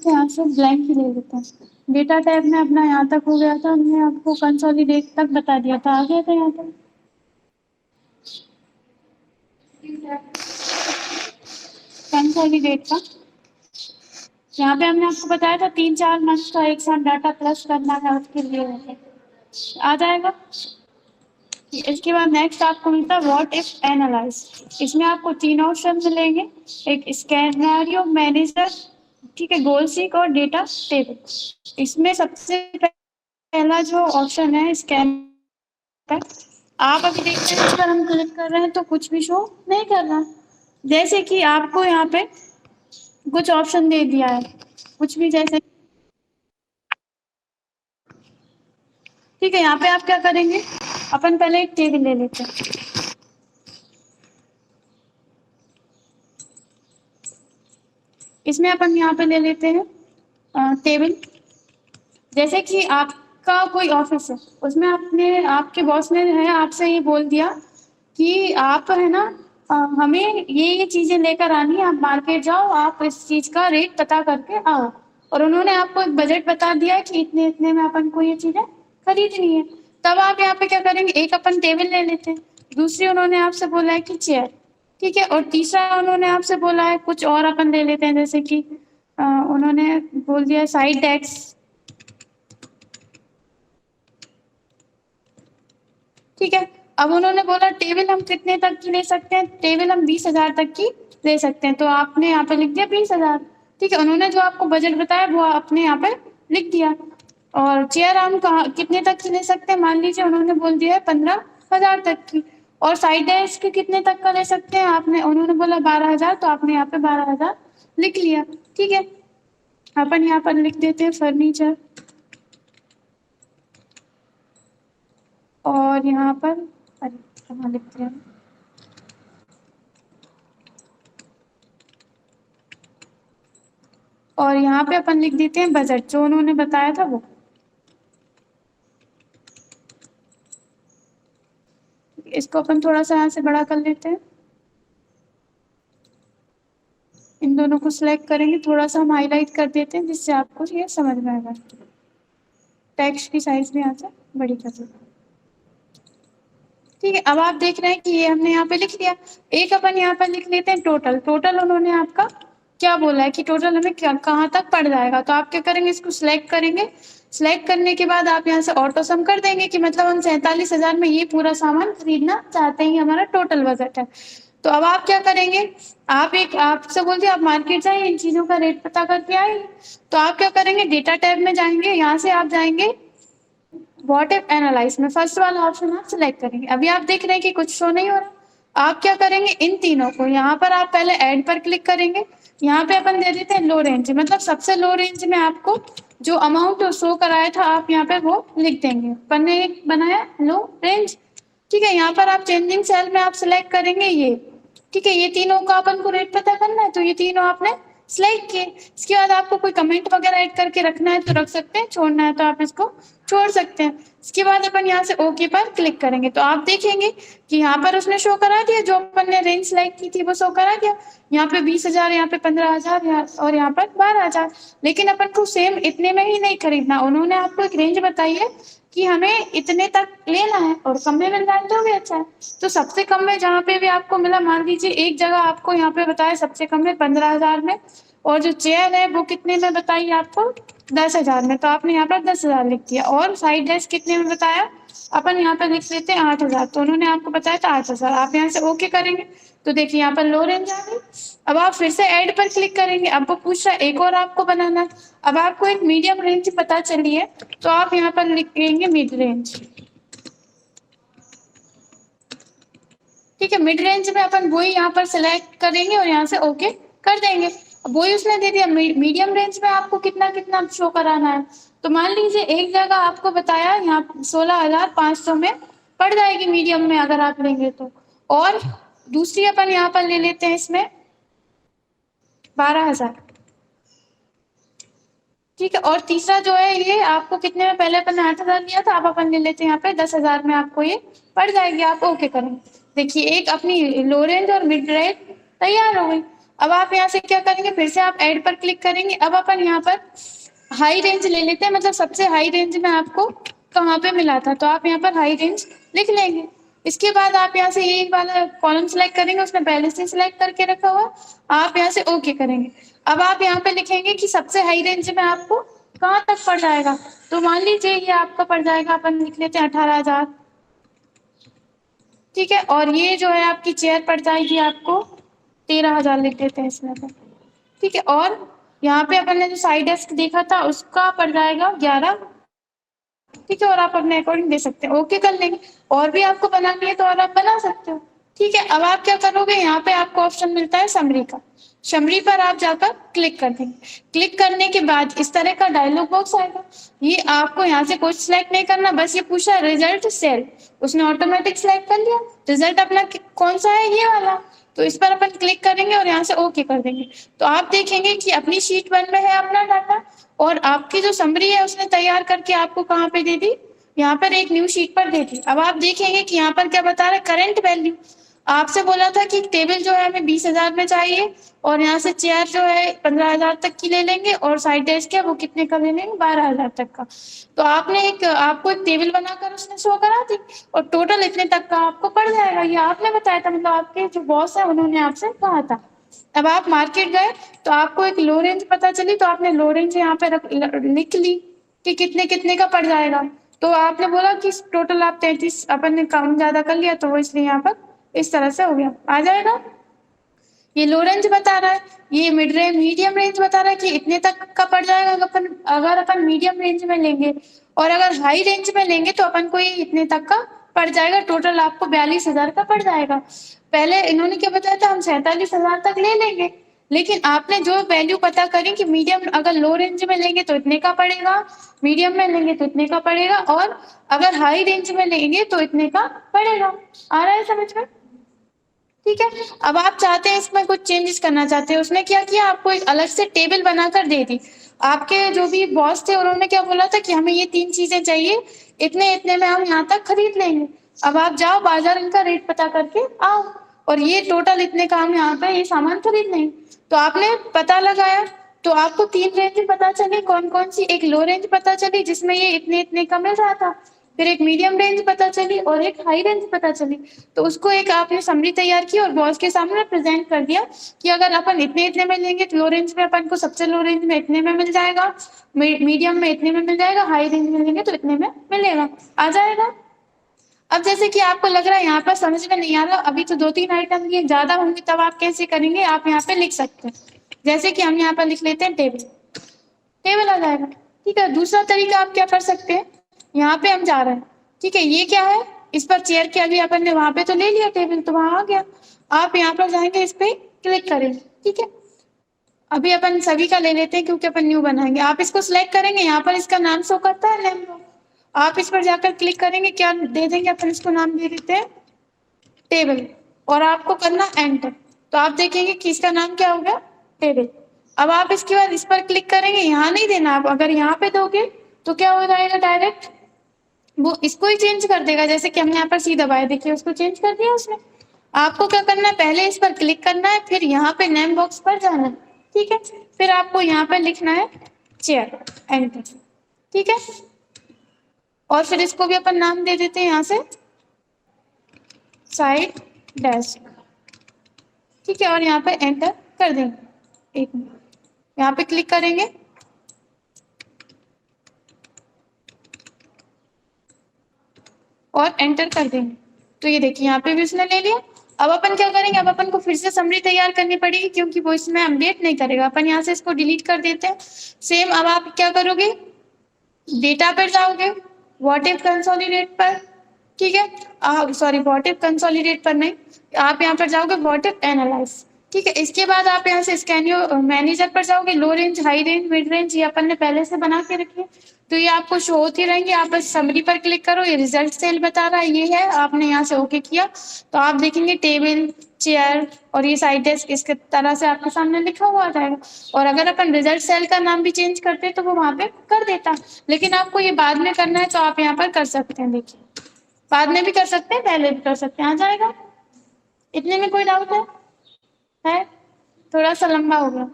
के यहाँ से ब्लैंक ही ले लेते हैं। डेटा टाइप में अपना यहाँ तक हो गया था, हमने आपको कंसोलिडेट तक बता दिया था, आ गया था यहाँ तक। कंसोलिडेट का यहाँ पे हमने आपको बताया था 3-4 मंथ का एक साथ डाटा प्लस करना है, उसके लिए आ जाएगा। इसके बाद नेक्स्ट आपको मिलता है व्हाट इफ एनालाइज। इसमें आपको 3 ऑप्शन मिलेंगे, एक स्कैनारियो मैनेजर, ठीक है, गोल सीक और डेटा टेबल। इसमें सबसे पहला जो ऑप्शन है स्कैन, आप अभी देखते हैं इस पर हम क्लिक कर रहे हैं तो कुछ भी शो नहीं कर रहा। जैसे कि आपको यहाँ पे कुछ ऑप्शन दे दिया है, कुछ भी, जैसे ठीक है। यहाँ पे आप क्या करेंगे, अपन पहले एक टेबल ले लेते हैं। इसमें अपन यहाँ पे ले लेते हैं टेबल। जैसे कि आपका कोई ऑफिस है, उसमें आपने, आपके बॉस ने है आपसे ये बोल दिया कि आप है ना हमें ये चीजें लेकर आनी है, आप मार्केट जाओ, आप इस चीज का रेट पता करके आओ। और उन्होंने आपको एक बजट बता दिया है कि इतने इतने में अपन को ये चीजें खरीदनी है। तब आप यहाँ पे क्या करेंगे, एक अपन टेबल ले लेते हैं, दूसरी उन्होंने आपसे बोला है कि चेयर, ठीक है, और तीसरा उन्होंने आपसे बोला है कुछ और अपन ले लेते हैं, जैसे कि उन्होंने बोल दिया साइड डेस्क, ठीक है। अब उन्होंने बोला टेबल हम कितने तक की ले सकते हैं, टेबल हम 20,000 तक की ले सकते हैं, तो आपने यहाँ पे लिख दिया 20,000, ठीक है। उन्होंने जो आपको बजट बताया वो आपने यहाँ पे लिख दिया। और चेयर हम कहाँ कितने तक की ले सकते हैं, मान लीजिए उन्होंने बोल दिया है 15,000 तक की। और साइड डेस्क कितने तक का ले सकते हैं, आपने, उन्होंने बोला 12,000, तो आपने यहाँ पे 12,000 लिख लिया, ठीक है। अपन यहाँ पर लिख देते हैं फर्नीचर, और यहाँ पर, अरे कहाँ लिखते हैं, और यहाँ पे अपन लिख देते हैं बजट जो उन्होंने बताया था वो। इसको अपन थोड़ा सा यहाँ से बड़ा कर लेते हैं, इन दोनों को सिलेक्ट करेंगे, थोड़ा सा हम हाईलाइट कर देते हैं जिससे आपको ये समझ में आएगा। टेक्स्ट की साइज भी यहाँ से बड़ी कर देते हैं, ठीक है। अब आप देख रहे हैं कि ये हमने यहाँ पे लिख लिया। एक अपन यहाँ पर लिख लेते हैं टोटल। टोटल उन्होंने आपका क्या बोला है कि टोटल हमें क्या कहाँ तक पड़ जाएगा, तो आप क्या करेंगे, इसको सिलेक्ट करेंगे। सिलेक्ट करने के बाद आप यहाँ से ऑटो सम कर देंगे कि मतलब हम 47,000 में ये पूरा सामान खरीदना चाहते हैं, हमारा टोटल बजट है। तो अब आप क्या करेंगे, आप एक आपसे बोल दिया आप मार्केट जाइए, इन चीजों का रेट पता करके आइए। तो आप क्या करेंगे, डेटा टैब में जाएंगे, यहाँ से आप जाएंगे व्हाट इफ एनालाइज में, फर्स्ट वाला ऑप्शन आप सिलेक्ट करेंगे। अभी आप देख रहे हैं कि कुछ शो नहीं हो रहा। आप क्या करेंगे, इन तीनों को यहाँ पर आप पहले ऐड पर क्लिक करेंगे। यहाँ पे अपन दे देते हैं लो रेंज, मतलब सबसे लो रेंज में आपको जो अमाउंट शो कराया था आप यहाँ पे वो लिख देंगे। अपन ने एक बनाया लो रेंज, ठीक है। यहाँ पर आप चेंजिंग सेल में आप सिलेक्ट करेंगे ये, ठीक है। ये तीनों का अपन को रेट पता करना है, तो ये तीनों आपने सिलेक्ट किए। इसके बाद आपको कोई कमेंट वगैरह ऐड करके रखना है तो रख सकते हैं, छोड़ना है तो आप इसको छोड़ सकते हैं। इसके बाद अपन यहाँ से ओके पर क्लिक करेंगे तो आप देखेंगे कि यहाँ पर उसने शो करा दिया, जो अपन ने रेंज सिलेक्ट की थी वो शो करा दिया। यहाँ पे 20,000, यहाँ पे 15,000 और यहाँ पर 12,000। लेकिन अपन को सेम इतने में ही नहीं खरीदना, उन्होंने आपको एक रेंज बताई है कि हमें इतने तक लेना है, और कम में मिल जाए तो भी अच्छा है। तो सबसे कम में जहाँ पे भी आपको मिला, मान लीजिए एक जगह आपको यहाँ पे बताया सबसे कम में 15,000 में, और जो चेयर है वो कितने में बताई आपको 10,000 में, तो आपने यहाँ पर 10,000 लिख दिया। और साइड डेस्क कितने में बताया, अपन यहाँ पर लिख देते हैं 8,000, तो उन्होंने आपको बताया था 8,000। आप यहाँ से ओके करेंगे तो देखिए यहाँ पर लो रेंज आ गई। अब आप फिर से ऐड पर क्लिक करेंगे, अब वो पूछ रहा है एक और आपको बनाना है। अब आपको एक मीडियम रेंज पता चली है तो आप यहाँ पर लिखेंगे मिड रेंज, ठीक है। मिड रेंज में अपन वही यहाँ पर सिलेक्ट करेंगे और यहाँ से ओके कर देंगे। अब वही उसने दे दिया। मीडियम रेंज में आपको कितना कितना शो कराना है, तो मान लीजिए एक जगह आपको बताया यहाँ 16,500 में पड़ जाएगी मीडियम में अगर आप लेंगे तो, और दूसरी अपन यहाँ पर ले लेते हैं इसमें 12,000, ठीक है। और तीसरा जो है ये आपको कितने में, पहले अपन ने 8,000 लिया था, अब अपन ले लेते हैं यहाँ पे 10,000 में आपको ये पड़ जाएगी। आप ओके करेंगे, देखिए एक अपनी लो रेंज और मिड रेंज तैयार हो गई। अब आप यहाँ से क्या करेंगे, फिर से आप ऐड पर क्लिक करेंगे। अब अपन यहाँ पर हाई रेंज ले लेते हैं, मतलब सबसे हाई रेंज में आपको कहाँ पे मिला था, तो आप यहाँ पर हाई रेंज लिख लेंगे। इसके बाद आप यहाँ से ये वाला कॉलम सिलेक्ट करेंगे, उसने पहले से सिलेक्ट करके रखा हुआ, आप यहाँ से ओके करेंगे। अब आप यहाँ पे लिखेंगे कि सबसे हाई रेंज में आपको कहाँ तक पड़ जाएगा, तो मान लीजिए ये आपका पड़ जाएगा, अपन लिख लेते हैं 18,000, ठीक है। और ये जो है आपकी चेयर पड़ जाएगी आपको 13,000, लिख देते हैं इसमें पर, ठीक है। और यहाँ पे अपन ने जो साइड डेस्क देखा था उसका पड़ जाएगा 11, ठीक है। और आप अपने अकॉर्डिंग दे सकते हैं, ओके कर लेंगे। और भी आपको बनानी है तो और आप बना सकते हो, ठीक है। अब आप क्या करोगे, यहाँ पे आपको ऑप्शन मिलता है समरी का, समरी पर आप जाकर क्लिक कर देंगे। क्लिक करने के बाद इस तरह का डायलॉग बॉक्स आएगा। ये आपको यहाँ से कुछ सिलेक्ट नहीं करना, बस ये पूछा रिजल्ट सेल, उसने ऑटोमेटिक सिलेक्ट कर लिया। रिजल्ट अपना कौन सा है, ये वाला, तो इस पर अपन क्लिक करेंगे और यहाँ से ओके कर देंगे। तो आप देखेंगे कि अपनी शीट 1 में है अपना डाटा, और आपकी जो समरी है उसने तैयार करके आपको कहाँ पे दे दी, यहाँ पर एक न्यू शीट पर दे दी। अब आप देखेंगे कि यहाँ पर क्या बता रहा है, करंट वैल्यू। आपसे बोला था कि टेबल जो है हमें 20,000 में चाहिए, और यहाँ से चेयर जो है 15,000 तक की ले लेंगे, और साइड डेस्क है वो कितने का ले लेंगे, 12,000 तक का। तो आपको एक टेबल बनाकर उसने शो करा दी, और टोटल इतने तक का आपको पड़ जाएगा, ये आपने बताया था, मतलब आपके जो बॉस है उन्होंने आपसे कहा था। अब आप मार्केट गए तो आपको एक लो रेंज पता चली, तो आपने लो रेंज यहाँ पे लिख ली कि कितने कितने का पड़ जाएगा। तो आपने बोला कि टोटल आप 33, अपन ने कम ज्यादा कर लिया तो वो इसलिए यहाँ पर इस तरह से हो गया, आ जाएगा। ये लो रेंज बता रहा है, ये मिड रेंज मीडियम रेंज बता रहा है कि इतने तक का पड़ जाएगा अगर अपन मीडियम रेंज में लेंगे, और अगर हाई रेंज में लेंगे तो अपन को ये इतने तक का पड़ जाएगा, टोटल आपको 42,000 का पड़ जाएगा। पहले इन्होंने क्या बताया था, हम 47,000 तक ले लेंगे, लेकिन आपने जो वैल्यू पता करी कि मीडियम अगर लो रेंज में लेंगे तो इतने का पड़ेगा, मीडियम में लेंगे तो इतने का पड़ेगा, और अगर हाई रेंज में लेंगे तो इतने का पड़ेगा। आ रहा है समझ में, ठीक है। अब आप चाहते हैं इसमें कुछ चेंजेस करना चाहते हैं, उसने क्या किया, आपको एक अलग से टेबल बनाकर दे दी। आपके जो भी बॉस थे उन्होंने क्या बोला था कि हमें ये 3 चीजें चाहिए, इतने इतने में हम यहाँ तक खरीद लेंगे। अब आप जाओ बाजार इनका रेट पता करके आओ, और ये टोटल इतने का हम यहाँ पे ये सामान खरीद लेंगे। तो आपने पता लगाया, तो आपको 3 रेंज पता चली, कौन कौन सी, एक लो रेंज पता चली जिसमें ये इतने इतने का मिल रहा था, फिर एक मीडियम रेंज पता चली, और एक हाई रेंज पता चली। तो उसको एक आपने समरी तैयार की और बॉस के सामने प्रेजेंट कर दिया कि अगर अपन इतने इतने में लेंगे तो लो रेंज में अपन को सबसे लो रेंज में इतने में मिल जाएगा, मीडियम में इतने में मिल जाएगा, हाई रेंज में लेंगे तो इतने में मिलेगा, आ जाएगा। अब जैसे कि आपको लग रहा है यहाँ पर समझ में नहीं आ रहा, अभी तो 2-3 आइटम ये ज्यादा होंगे, तब आप कैसे करेंगे, आप यहाँ पे लिख सकते हैं। जैसे कि हम यहाँ पर लिख लेते हैं टेबल, टेबल आ जाएगा, ठीक है। दूसरा तरीका आप क्या कर सकते हैं, यहाँ पे हम जा रहे हैं, ठीक है, ये क्या है, इस पर चेयर के अभी अपन ने वहां पे तो ले लिया टेबल, तो वहां आ गया। आप यहाँ पर जाएंगे, इस पे क्लिक करेंगे, ठीक है। अभी अपन सभी का ले लेते हैं क्योंकि अपन न्यू बनाएंगे। आप इसको सिलेक्ट करेंगे, यहाँ पर इसका नाम शो करता है नेम, आप इस पर जाकर क्लिक करेंगे, क्या दे देंगे, अपन इसको नाम दे देते हैं टेबल, और आपको करना एंटर। तो आप देखेंगे कि इसका नाम क्या हो गया, टेबल। अब आप इसके बाद इस पर क्लिक करेंगे, यहाँ नहीं देना, आप अगर यहाँ पे दोगे तो क्या हो जाएगा, डायरेक्ट वो इसको ही चेंज कर देगा। जैसे कि हमने यहाँ पर सी दबाया, देखिए उसको चेंज कर दिया उसने। आपको क्या करना है, पहले इस पर क्लिक करना है, फिर यहाँ पे नेम बॉक्स पर जाना है, ठीक है। फिर आपको यहाँ पर लिखना है चेयर, एंटर, ठीक है। और फिर इसको भी अपन नाम दे देते हैं यहाँ से साइड डेस्क, ठीक है। और यहाँ पे एंटर कर देंगे, एक मिनट, यहाँ पे क्लिक करेंगे, और एंटर कर देंगे। तो ये देखिए यहाँ पे भी उसने ले लिया। अब अपन क्या करेंगे, अब अपन को फिर से समरी तैयार करनी पड़ेगी क्योंकि वो इसमें अपडेट नहीं करेगा। अपन यहाँ से इसको डिलीट कर देते हैं। सेम अब आप क्या करोगे, डेटा पर जाओगे, व्हाट इफ कंसोलिडेट पर, ठीक है, सॉरी व्हाट इफ कंसोलिडेट पर नहीं, आप यहाँ पर जाओगे व्हाट इफ एनालाइज, ठीक है। इसके बाद आप यहाँ से स्कैनियो मैनेजर पर जाओगे, लो range, high range, mid range, ये अपन ने पहले से बना के रखी है, तो ये आपको शो होती रहेंगे। आप बस समरी पर क्लिक करो, ये रिजल्ट सेल बता रहा है, ये है, आपने यहाँ से ओके किया तो आप देखेंगे टेबल, चेयर और ये साइड डेस्क इसके तरह से आपके सामने लिखा हुआ आ जाएगा। और अगर अपन रिजल्ट सेल का नाम भी चेंज करते तो वो वहां पे कर देता, लेकिन आपको ये बाद में करना है तो आप यहाँ पर कर सकते हैं। देखिए बाद में भी कर सकते हैं, पहले भी कर सकते हैं, आ जाएगा। इतने में कोई डाउट है? थोड़ा सा लंबा होगा।